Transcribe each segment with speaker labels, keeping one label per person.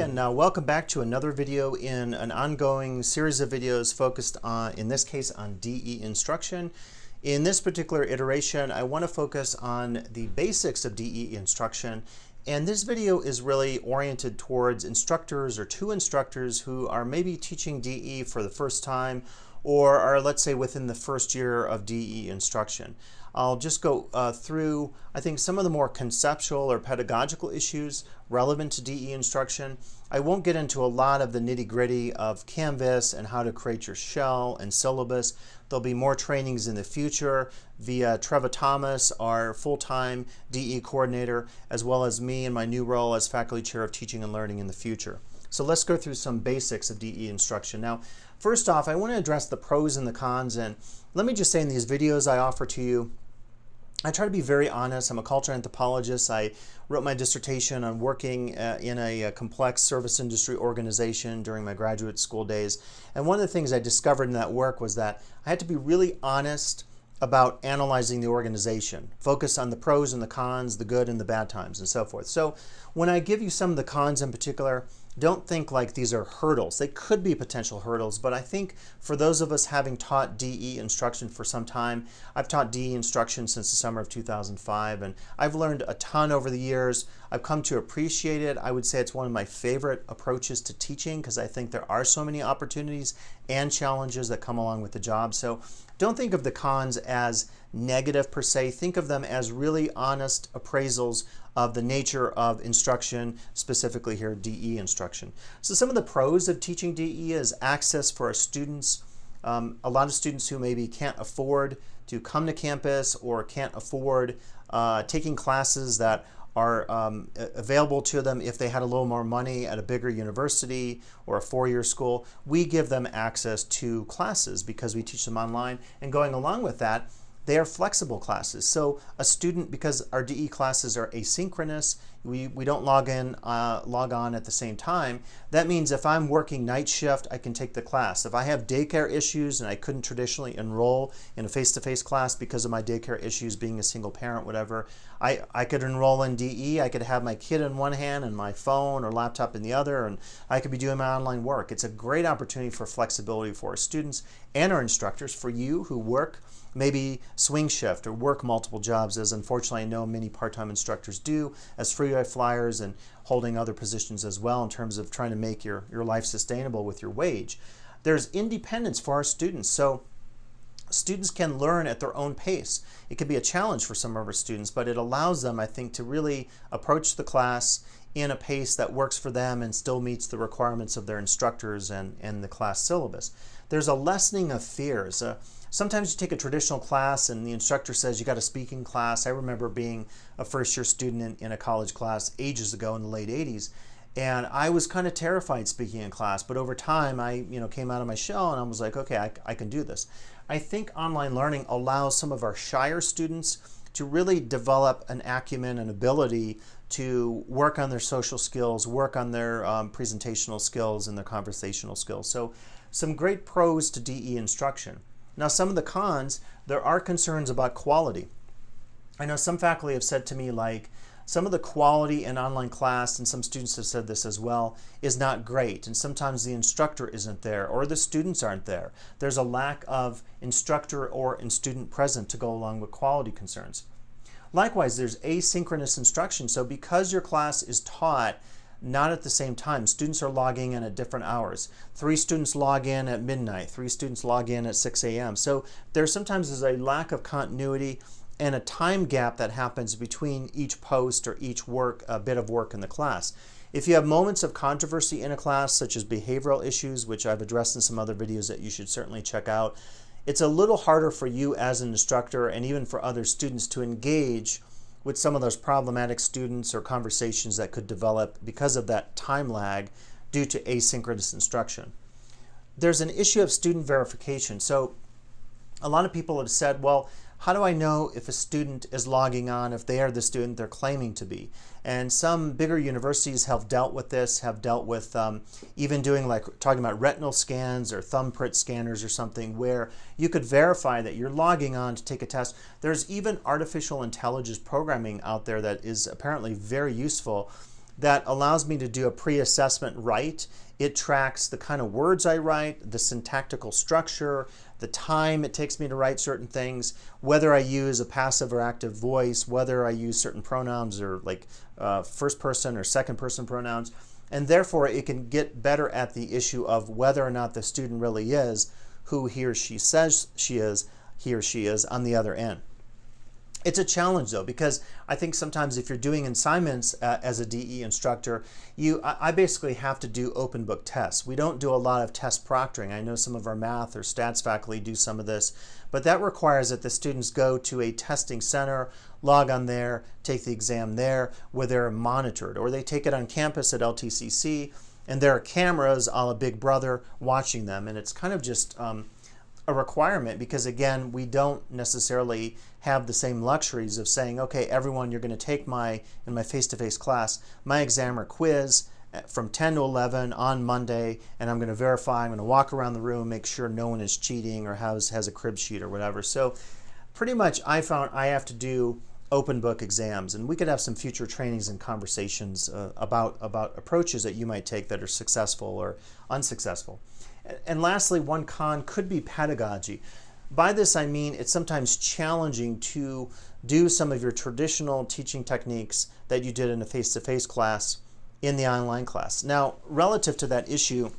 Speaker 1: and welcome back to another video in an ongoing series of videos focused on, in this case, on DE instruction. In this particular iteration, I want to focus on the basics of DE instruction, and this video is really oriented towards instructors or to instructors who are maybe teaching DE for the first time or are, let's say, within the first year of DE instruction. I'll just go through, I think, some of the more conceptual or pedagogical issues relevant to DE instruction. I won't get into a lot of the nitty-gritty of Canvas and how to create your shell and syllabus. There'll be more trainings in the future via Trevor Thomas, our full-time DE coordinator, as well as me in my new role as faculty chair of teaching and learning in the future. So let's go through some basics of DE instruction. Now, first off, I want to address the pros and the cons, and let me just say in these videos I offer to you, I try to be very honest. I'm a cultural anthropologist. I wrote my dissertation on working in a complex service industry organization during my graduate school days. And one of the things I discovered in that work was that I had to be really honest about analyzing the organization, focus on the pros and the cons, the good and the bad times, and so forth. So when I give you some of the cons in particular, don't think like these are hurdles. They could be potential hurdles, but I think for those of us having taught DE instruction for some time, I've taught DE instruction since the summer of 2005, and I've learned a ton over the years. I've come to appreciate it. I would say it's one of my favorite approaches to teaching because I think there are so many opportunities and challenges that come along with the job. So don't think of the cons as negative per se. Think of them as really honest appraisals of the nature of instruction, specifically here DE instruction. So some of the pros of teaching DE is access for our students. A lot of students who maybe can't afford to come to campus or can't afford taking classes that are available to them if they had a little more money at a bigger university or a four-year school. We give them access to classes because we teach them online, and going along with that, they are flexible classes. So a student, because our DE classes are asynchronous, we don't log on at the same time. That means if I'm working night shift, I can take the class. If I have daycare issues and I couldn't traditionally enroll in a face-to-face class because of my daycare issues, being a single parent, whatever, I could enroll in DE. I could have my kid in one hand and my phone or laptop in the other, and I could be doing my online work. It's a great opportunity for flexibility for our students and our instructors, for you who work maybe swing shift or work multiple jobs, as unfortunately I know many part-time instructors do, as freeway flyers and holding other positions as well in terms of trying to make your life sustainable with your wage. There's independence for our students, so students can learn at their own pace. It can be a challenge for some of our students, but it allows them, I think, to really approach the class in a pace that works for them and still meets the requirements of their instructors and the class syllabus. There's a lessening of fears. Sometimes you take a traditional class and the instructor says you got a speaking class. I remember being a first-year student in a college class ages ago in the late 80s, and I was kind of terrified speaking in class, but over time I came out of my shell and I was like, okay, I can do this. I think online learning allows some of our shyer students to really develop an acumen and ability to work on their social skills, work on their presentational skills and their conversational skills. So some great pros to DE instruction. Now, some of the cons, there are concerns about quality. I know some faculty have said to me, like, some of the quality in online class, and some students have said this as well, is not great. And sometimes the instructor isn't there or the students aren't there. There's a lack of instructor or student present to go along with quality concerns. Likewise, there's asynchronous instruction. So because your class is taught not at the same time, students are logging in at different hours. 3 students log in at midnight, 3 students log in at 6 a.m. So there sometimes is a lack of continuity and a time gap that happens between each post or each bit of work in the class. If you have moments of controversy in a class, such as behavioral issues, which I've addressed in some other videos that you should certainly check out, it's a little harder for you as an instructor and even for other students to engage with some of those problematic students or conversations that could develop because of that time lag due to asynchronous instruction. There's an issue of student verification. So a lot of people have said, well, how do I know if a student is logging on, if they are the student they're claiming to be? And some bigger universities have dealt with this, have dealt with even doing, like, talking about retinal scans or thumbprint scanners or something where you could verify that you're logging on to take a test. There's even artificial intelligence programming out there that is apparently very useful that allows me to do a pre-assessment right. It tracks the kind of words I write, the syntactical structure, the time it takes me to write certain things, whether I use a passive or active voice, whether I use certain pronouns or like first person or second person pronouns. And therefore, it can get better at the issue of whether or not the student really is who he or she says he or she is on the other end. It's a challenge though, because I think sometimes if you're doing assignments as a DE instructor, I basically have to do open book tests. We don't do a lot of test proctoring. I know some of our math or stats faculty do some of this, but that requires that the students go to a testing center, log on there, take the exam there, where they're monitored, or they take it on campus at LTCC, and there are cameras a la Big Brother watching them, and it's kind of just a requirement because, again, we don't necessarily have the same luxuries of saying, okay, everyone, you're going to take in my face-to-face class, my exam or quiz from 10 to 11 on Monday, and I'm going to verify, I'm going to walk around the room, make sure no one is cheating or has a crib sheet or whatever. So pretty much I found I have to do open book exams, and we could have some future trainings and conversations about approaches that you might take that are successful or unsuccessful. And lastly, one con could be pedagogy. By this I mean it's sometimes challenging to do some of your traditional teaching techniques that you did in a face-to-face class in the online class. Now, relative to that issue,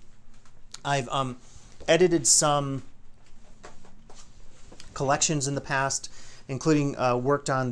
Speaker 1: I've edited some collections in the past, including worked on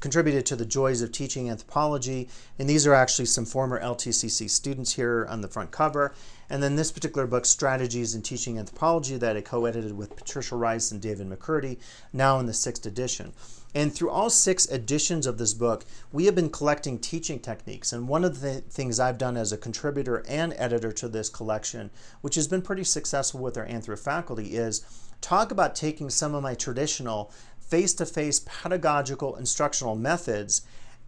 Speaker 1: contributed to the Joys of Teaching Anthropology, and these are actually some former LTCC students here on the front cover. And then this particular book, Strategies in Teaching Anthropology, that I co-edited with Patricia Rice and David McCurdy, now in the 6th edition. And through all 6 editions of this book, we have been collecting teaching techniques. And one of the things I've done as a contributor and editor to this collection, which has been pretty successful with our anthro faculty, is talk about taking some of my traditional face-to-face pedagogical instructional methods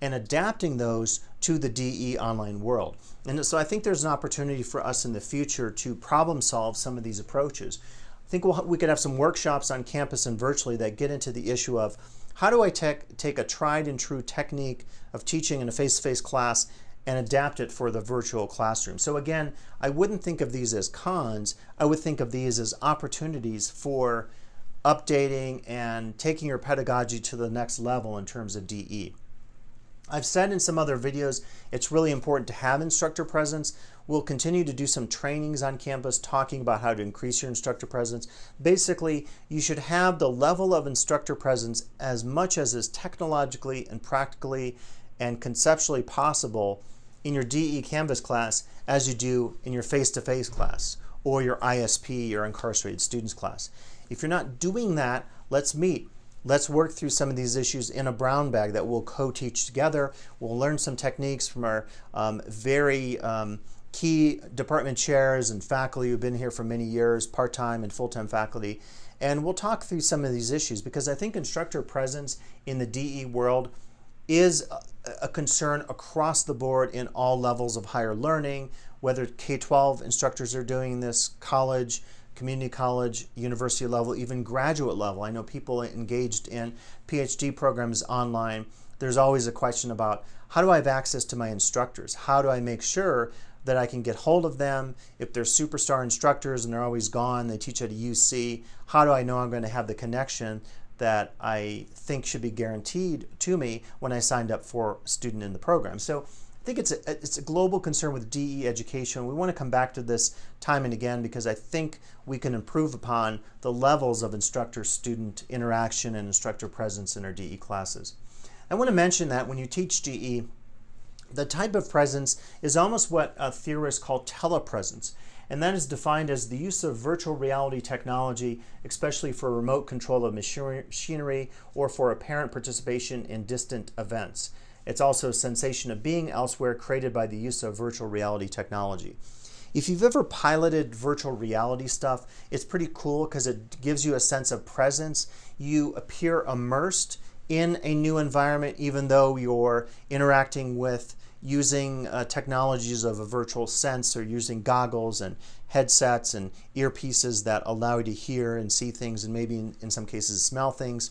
Speaker 1: and adapting those to the DE online world. And so I think there's an opportunity for us in the future to problem solve some of these approaches. I think we could have some workshops on campus and virtually that get into the issue of how do I take a tried and true technique of teaching in a face-to-face class and adapt it for the virtual classroom. So again, I wouldn't think of these as cons, I would think of these as opportunities for updating and taking your pedagogy to the next level in terms of DE. I've said in some other videos, it's really important to have instructor presence. We'll continue to do some trainings on campus talking about how to increase your instructor presence. Basically, you should have the level of instructor presence as much as is technologically and practically and conceptually possible in your DE Canvas class as you do in your face-to-face class or your ISP, your incarcerated students class. If you're not doing that, let's meet. Let's work through some of these issues in a brown bag that we'll co-teach together. We'll learn some techniques from our very key department chairs and faculty who've been here for many years, part-time and full-time faculty. And we'll talk through some of these issues because I think instructor presence in the DE world is a concern across the board in all levels of higher learning, whether K-12 instructors are doing this, college, community college, university level, even graduate level. I know people engaged in PhD programs online. There's always a question about how do I have access to my instructors? How do I make sure that I can get hold of them? If they're superstar instructors and they're always gone, they teach at a UC, how do I know I'm going to have the connection that I think should be guaranteed to me when I signed up for a student in the program? So I think it's a global concern with DE education. We want to come back to this time and again because I think we can improve upon the levels of instructor-student interaction and instructor presence in our DE classes. I want to mention that when you teach DE, the type of presence is almost what theorists call telepresence, and that is defined as the use of virtual reality technology, especially for remote control of machinery or for apparent participation in distant events. It's also a sensation of being elsewhere created by the use of virtual reality technology. If you've ever piloted virtual reality stuff, it's pretty cool because it gives you a sense of presence. You appear immersed in a new environment even though you're interacting with using technologies of a virtual sense or using goggles and headsets and earpieces that allow you to hear and see things and maybe in some cases smell things.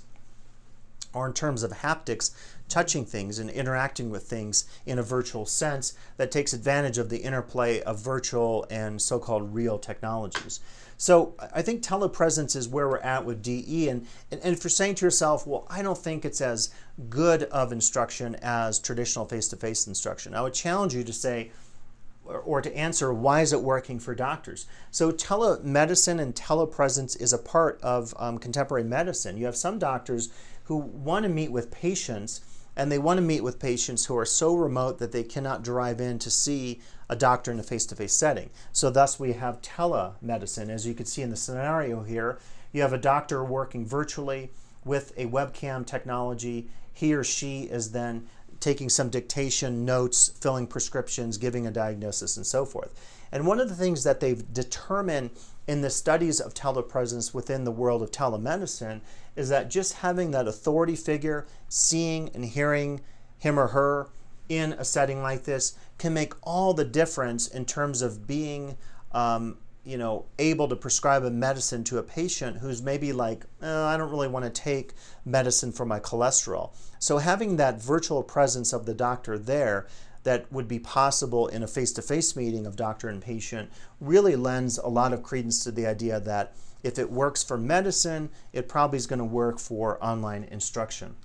Speaker 1: Or in terms of haptics, touching things and interacting with things in a virtual sense that takes advantage of the interplay of virtual and so-called real technologies. So I think telepresence is where we're at with DE, and if you're saying to yourself, well, I don't think it's as good of instruction as traditional face-to-face instruction, I would challenge you to say, or to answer, why is it working for doctors? So telemedicine and telepresence is a part of contemporary medicine. You have some doctors who want to meet with patients, and they want to meet with patients who are so remote that they cannot drive in to see a doctor in a face-to-face setting. So thus we have telemedicine. As you can see in the scenario here, you have a doctor working virtually with a webcam technology. He or she is then taking some dictation, notes, filling prescriptions, giving a diagnosis, and so forth. And one of the things that they've determined in the studies of telepresence within the world of telemedicine is that just having that authority figure, seeing and hearing him or her in a setting like this can make all the difference in terms of being able to prescribe a medicine to a patient who's maybe like, I don't really want to take medicine for my cholesterol. So having that virtual presence of the doctor there that would be possible in a face-to-face meeting of doctor and patient really lends a lot of credence to the idea that if it works for medicine, it probably is going to work for online instruction.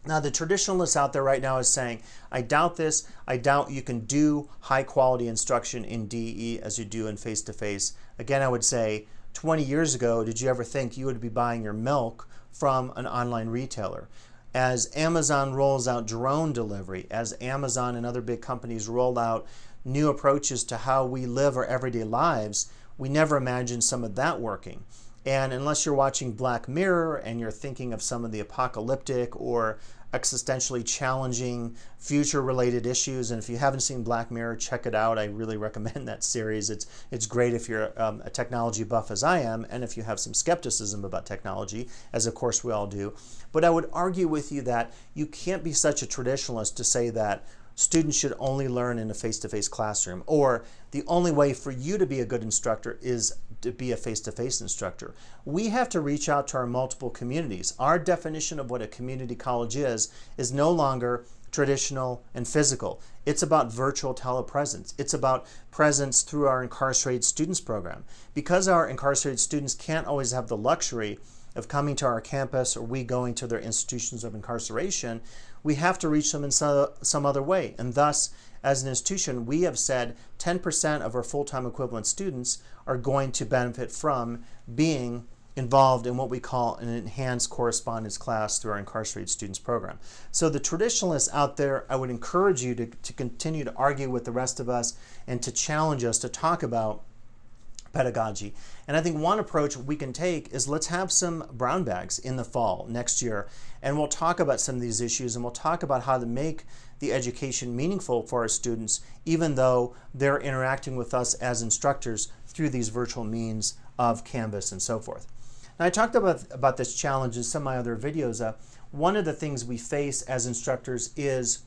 Speaker 1: Now, the traditionalist out there right now is saying, I doubt this. I doubt you can do high-quality instruction in DE as you do in face-to-face. Again, I would say, 20 years ago, did you ever think you would be buying your milk from an online retailer? As Amazon rolls out drone delivery, as Amazon and other big companies roll out new approaches to how we live our everyday lives, we never imagined some of that working. And unless you're watching Black Mirror and you're thinking of some of the apocalyptic or existentially challenging future-related issues, and if you haven't seen Black Mirror, check it out. I really recommend that series. It's great if you're a technology buff as I am, and if you have some skepticism about technology, as of course we all do. But I would argue with you that you can't be such a traditionalist to say that students should only learn in a face-to-face classroom, or the only way for you to be a good instructor is to be a face-to-face instructor. We have to reach out to our multiple communities. Our definition of what a community college is no longer traditional and physical. It's about virtual telepresence. It's about presence through our incarcerated students program. Because our incarcerated students can't always have the luxury of coming to our campus or we going to their institutions of incarceration, we have to reach them in some other way. And thus, as an institution, we have said 10% of our full-time equivalent students are going to benefit from being involved in what we call an enhanced correspondence class through our incarcerated students program. So the traditionalists out there, I would encourage you to continue to argue with the rest of us and to challenge us to talk about pedagogy. And I think one approach we can take is let's have some brown bags in the fall next year, and we'll talk about some of these issues, and we'll talk about how to make the education meaningful for our students, even though they're interacting with us as instructors through these virtual means of Canvas and so forth. Now, I talked about this challenge in some of my other videos. One of the things we face as instructors is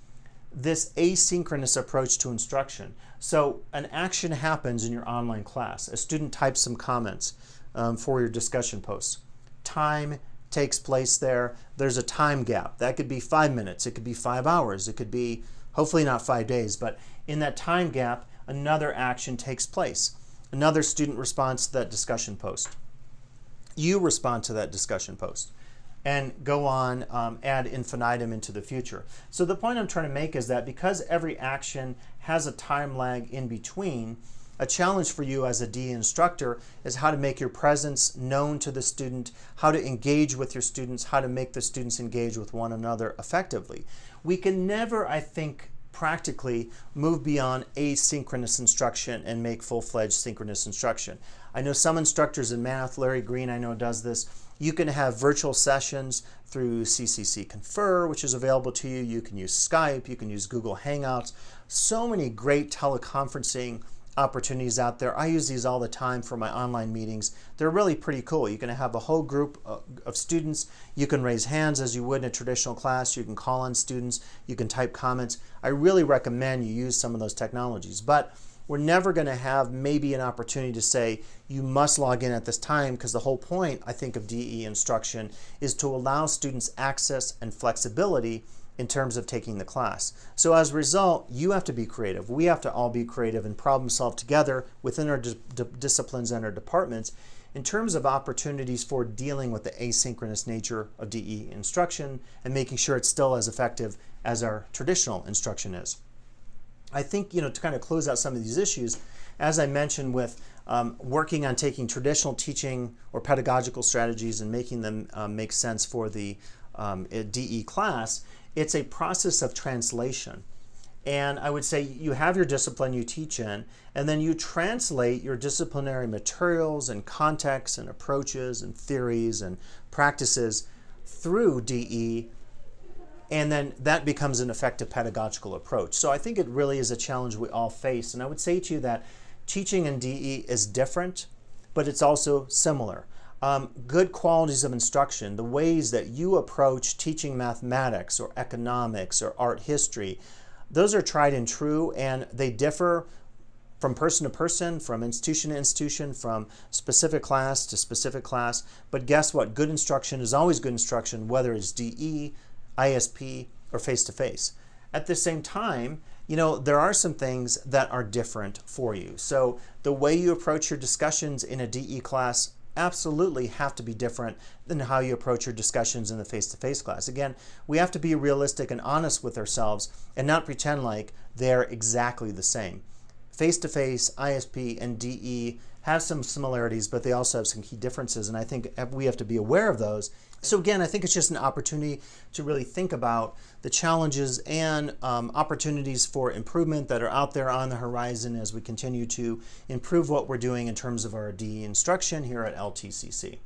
Speaker 1: this asynchronous approach to instruction. So an action happens in your online class. A student types some comments for your discussion posts. Time takes place there. There's a time gap. That could be 5 minutes. It could be 5 hours. It could be, hopefully not 5 days, but in that time gap, another action takes place. Another student responds to that discussion post. You respond to that discussion post, and go on ad infinitum into the future. So the point I'm trying to make is that because every action has a time lag in between, a challenge for you as a DE instructor is how to make your presence known to the student, how to engage with your students, how to make the students engage with one another effectively. We can never, I think, practically move beyond asynchronous instruction and make full-fledged synchronous instruction. I know some instructors in math, Larry Green I know does this. You can have virtual sessions through CCC Confer, which is available to you. You can use Skype, you can use Google Hangouts. So many great teleconferencing opportunities out there. I use these all the time for my online meetings. They're really pretty cool. You can have a whole group of students. You can raise hands as you would in a traditional class. You can call on students. You can type comments. I really recommend you use some of those technologies. But we're never going to have maybe an opportunity to say you must log in at this time, because the whole point, I think, of DE instruction is to allow students access and flexibility in terms of taking the class. So as a result, you have to be creative. We have to all be creative and problem solve together within our disciplines and our departments in terms of opportunities for dealing with the asynchronous nature of DE instruction and making sure it's still as effective as our traditional instruction is. I think, to kind of close out some of these issues, as I mentioned with working on taking traditional teaching or pedagogical strategies and making them make sense for the DE class, it's a process of translation. And I would say you have your discipline you teach in, and then you translate your disciplinary materials and contexts and approaches and theories and practices through DE, and then that becomes an effective pedagogical approach. So I think it really is a challenge we all face. And I would say to you that teaching in DE is different, but it's also similar. Good qualities of instruction, the ways that you approach teaching mathematics or economics or art history, those are tried and true, and they differ from person to person, from institution to institution, from specific class to specific class. But guess what? Good instruction is always good instruction, whether it's DE, ISP, or face-to-face. At the same time, there are some things that are different for you. So the way you approach your discussions in a DE class absolutely have to be different than how you approach your discussions in the face-to-face class. Again, we have to be realistic and honest with ourselves and not pretend like they're exactly the same. Face-to-face, ISP, and DE have some similarities, but they also have some key differences, and I think we have to be aware of those. So again, I think it's just an opportunity to really think about the challenges and opportunities for improvement that are out there on the horizon as we continue to improve what we're doing in terms of our DE instruction here at LTCC.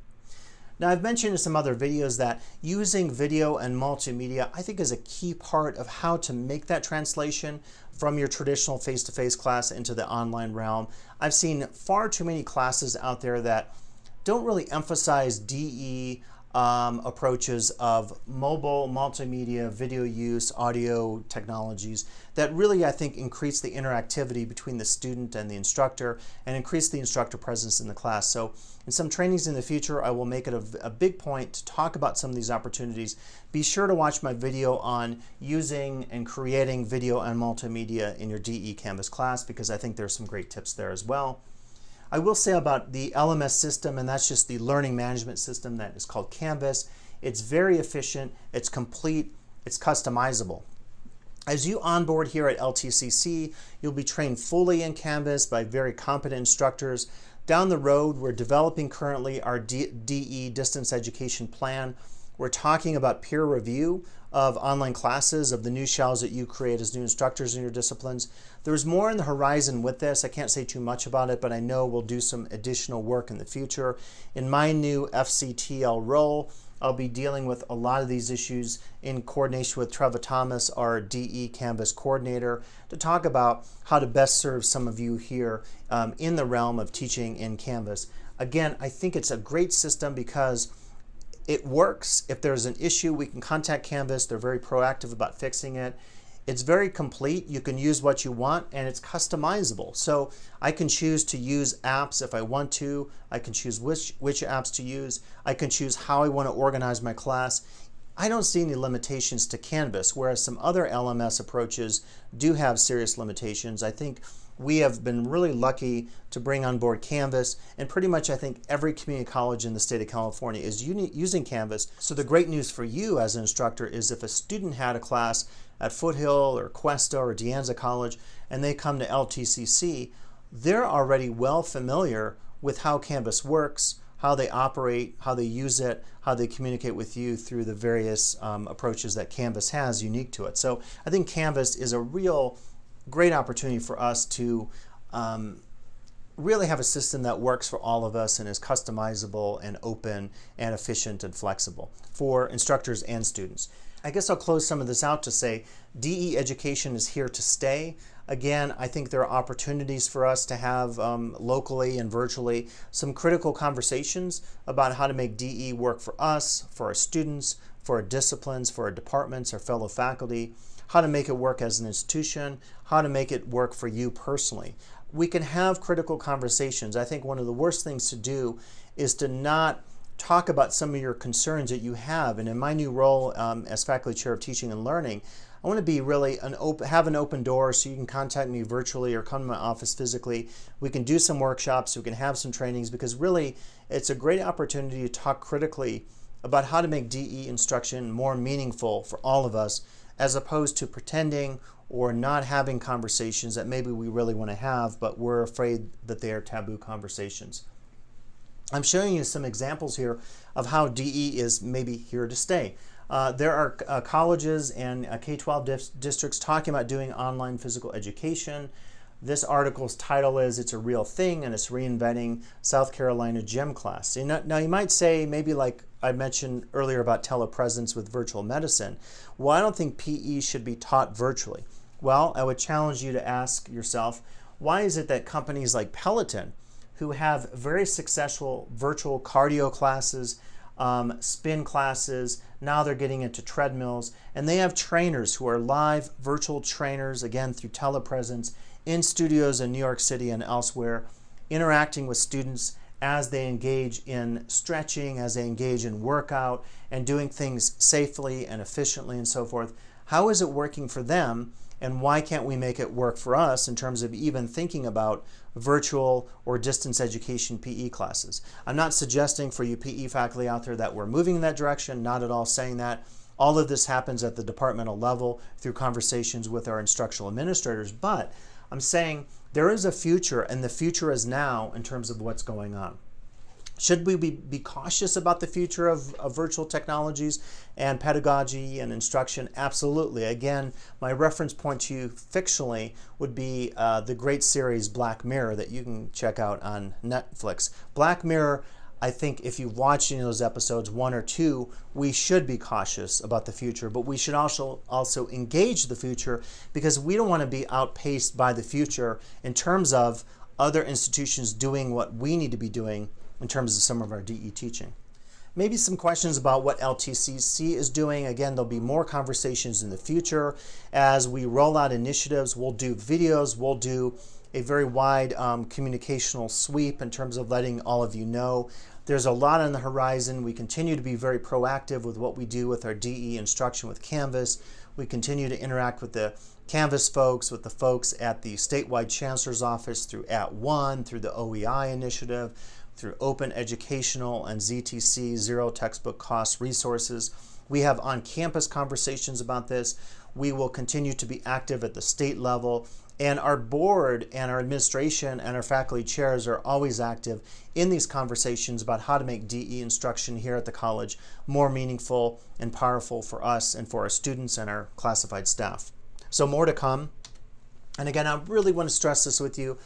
Speaker 1: Now, I've mentioned in some other videos that using video and multimedia, I think, is a key part of how to make that translation from your traditional face-to-face class into the online realm. I've seen far too many classes out there that don't really emphasize DE approaches of mobile, multimedia, video use, audio technologies that really, I think, increase the interactivity between the student and the instructor and increase the instructor presence in the class. So in some trainings in the future, I will make it a big point to talk about some of these opportunities. Be sure to watch my video on using and creating video and multimedia in your DE Canvas class, because I think there's some great tips there as well. I will say about the LMS system, and that's just the learning management system that is called Canvas. It's very efficient, it's complete, it's customizable. As you onboard here at LTCC, you'll be trained fully in Canvas by very competent instructors. Down the road, we're developing currently our DE distance education plan. We're talking about peer review of online classes, of the new shells that you create as new instructors in your disciplines. There's more in the horizon with this. I can't say too much about it, but I know we'll do some additional work in the future. In my new FCTL role, I'll be dealing with a lot of these issues in coordination with Trevor Thomas, our DE Canvas coordinator, to talk about how to best serve some of you here in the realm of teaching in Canvas. Again, I think it's a great system because it works. If there's an issue, we can contact Canvas. They're very proactive about fixing it. It's very complete. You can use what you want, and it's customizable. So I can choose to use apps if I want to. I can choose which apps to use. I can choose how I want to organize my class. I don't see any limitations to Canvas, whereas some other LMS approaches do have serious limitations. I think we have been really lucky to bring on board Canvas, and pretty much I think every community college in the state of California is using Canvas. So the great news for you as an instructor is if a student had a class at Foothill or Cuesta or De Anza College and they come to LTCC, they're already well familiar with how Canvas works, how they operate, how they use it, how they communicate with you through the various approaches that Canvas has unique to it. So I think Canvas is a real great opportunity for us to really have a system that works for all of us and is customizable and open and efficient and flexible for instructors and students. I guess I'll close some of this out to say DE education is here to stay. Again, I think there are opportunities for us to have locally and virtually some critical conversations about how to make DE work for us, for our students, for our disciplines, for our departments, our fellow faculty, how to make it work as an institution, how to make it work for you personally. We can have critical conversations. I think one of the worst things to do is to not talk about some of your concerns that you have. And in my new role as faculty chair of teaching and learning, I want to be really have an open door, so you can contact me virtually or come to my office physically. We can do some workshops, we can have some trainings, because really it's a great opportunity to talk critically about how to make DE instruction more meaningful for all of us, as opposed to pretending or not having conversations that maybe we really want to have, but we're afraid that they are taboo conversations. I'm showing you some examples here of how DE is maybe here to stay. There are colleges and K-12 districts talking about doing online physical education. This article's title is "It's a Real Thing, and it's Reinventing South Carolina Gym Class." Now you might say, maybe like I mentioned earlier about telepresence with virtual medicine, well, I don't think PE should be taught virtually. Well, I would challenge you to ask yourself, why is it that companies like Peloton, who have very successful virtual cardio classes, spin classes, now they're getting into treadmills, and they have trainers who are live virtual trainers, again through telepresence, in studios in New York City and elsewhere, interacting with students as they engage in stretching, as they engage in workout, and doing things safely and efficiently and so forth. How is it working for them, and why can't we make it work for us in terms of even thinking about virtual or distance education PE classes? I'm not suggesting for you PE faculty out there that we're moving in that direction, not at all saying that. All of this happens at the departmental level through conversations with our instructional administrators, but I'm saying there is a future, and the future is now in terms of what's going on. Should we be cautious about the future of virtual technologies and pedagogy and instruction? Absolutely. Again, my reference point to you fictionally would be the great series Black Mirror that you can check out on Netflix. Black Mirror, I think if you watch any of those episodes, 1 or 2, we should be cautious about the future, but we should also engage the future, because we don't want to be outpaced by the future in terms of other institutions doing what we need to be doing in terms of some of our DE teaching. Maybe some questions about what LTCC is doing. Again, there'll be more conversations in the future as we roll out initiatives. We'll do videos, we'll do a very wide communicational sweep in terms of letting all of you know. There's a lot on the horizon. We continue to be very proactive with what we do with our DE instruction with Canvas. We continue to interact with the Canvas folks, with the folks at the statewide chancellor's office through @ONE, through the OEI initiative, through Open Educational and ZTC, Zero Textbook Cost Resources. We have on-campus conversations about this. We will continue to be active at the state level, and our board and our administration and our faculty chairs are always active in these conversations about how to make DE instruction here at the college more meaningful and powerful for us and for our students and our classified staff. So more to come. And again, I really want to stress this with you.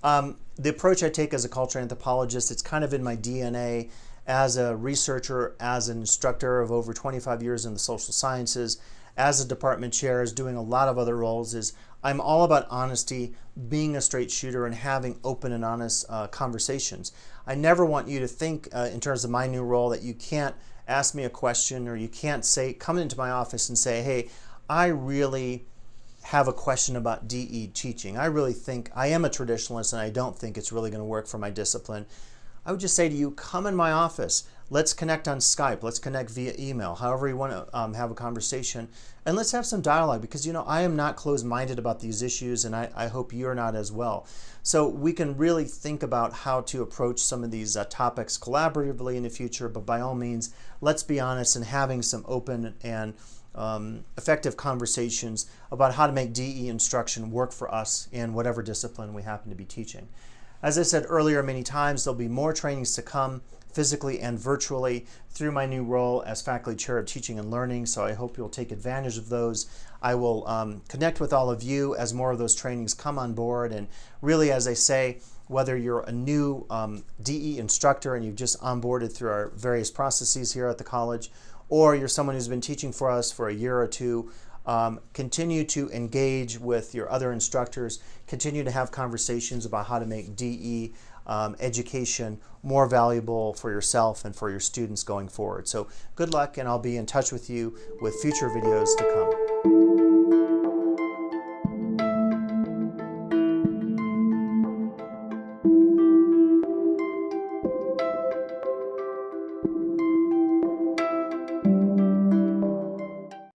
Speaker 1: The approach I take as a cultural anthropologist, it's kind of in my DNA as a researcher, as an instructor of over 25 years in the social sciences, as a department chair, as doing a lot of other roles, is I'm all about honesty, being a straight shooter, and having open and honest conversations. I never want you to think in terms of my new role that you can't ask me a question, or you can't come into my office and say, hey, I really have a question about DE teaching. I really think I am a traditionalist and I don't think it's really going to work for my discipline. I would just say to you, come in my office. Let's connect on Skype. Let's connect via email, however you want to have a conversation. And let's have some dialogue, because I am not closed-minded about these issues, and I hope you're not as well. So we can really think about how to approach some of these topics collaboratively in the future, but by all means, let's be honest and having some open and effective conversations about how to make DE instruction work for us in whatever discipline we happen to be teaching. As I said earlier many times, there'll be more trainings to come, physically and virtually, through my new role as faculty chair of teaching and learning, so I hope you'll take advantage of those. I will connect with all of you as more of those trainings come on board, and really, as I say, whether you're a new DE instructor and you've just onboarded through our various processes here at the college, or you're someone who's been teaching for us for a year or two, continue to engage with your other instructors, continue to have conversations about how to make DE education more valuable for yourself and for your students going forward. So good luck, and I'll be in touch with you with future videos to come.